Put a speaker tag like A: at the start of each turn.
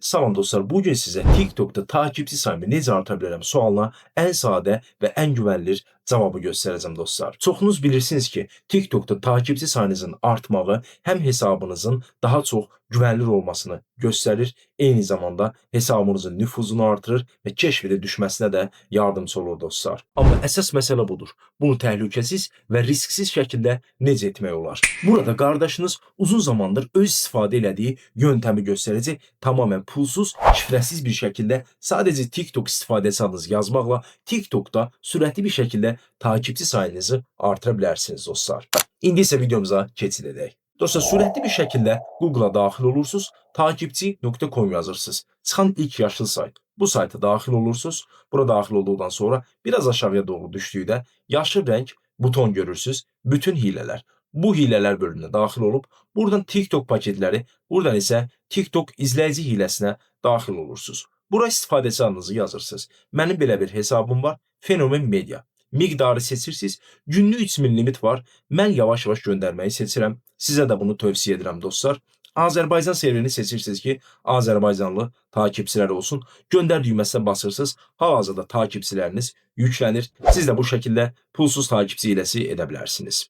A: Salam dostlar, bugün sizə TikTokda takipçi sayımı necə artıra bilərəm sualına ən sadə və ən güvənilir cavabı göstərəcəm dostlar. Çoxunuz bilirsiniz ki, TikTokda takipçi sayınızın artmağı həm hesabınızın daha çox güvənilir olmasını göstərir, eyni zamanda hesabınızın nüfuzunu artırır və keşfə düşməsinə də yardımcı olur dostlar. Amma əsas məsələ budur. Bunu təhlükəsiz və risksiz şəkildə necə etmək olar? Burada qardaşınız uzun zamandır öz istifadə elədiyi yöntəmi göstərəcək, tamamilə pulsuz, şifrəsiz bir şəkildə sadəcə TikTok istifadəçi adınızı yazmaqla TikTokda sürətli bir şəkildə takipçi sayınızı artıra bilərsiniz dostlar. İndi isə videomuza keçid edək. Dostlar, sürətli bir şəkildə Google'a daxil olursunuz, takipçi.com yazırsınız. Çıxan ilk yaşıl sayt. Bu sayta daxil olursunuz. Bura daxil olduqdan sonra biraz aşağıya doğru düşdükdə yaşıl rəng buton görürsünüz. Bütün hilələr. Bu hilələr bölümünə daxil olub, buradan TikTok paketləri, buradan isə TikTok izləyici hiləsinə daxil olursunuz. Bura istifadəçi adınızı yazırsınız. Mənim belə bir hesabım var, Fenomen Media. Miqdarı seçirsiniz, günlük 3000 limit var. Mən yavaş-yavaş göndərməyi seçirəm. Sizə də bunu tövsiyə edirəm dostlar. Azərbaycan serverini seçirsiniz ki, Azərbaycanlı takipçilər olsun. Göndər düyməsinə basırsınız. Hal-hazırda takipçiləriniz yüklənir. Siz də bu şəkildə pulsuz takipçi hiləsi edə bilərsiniz.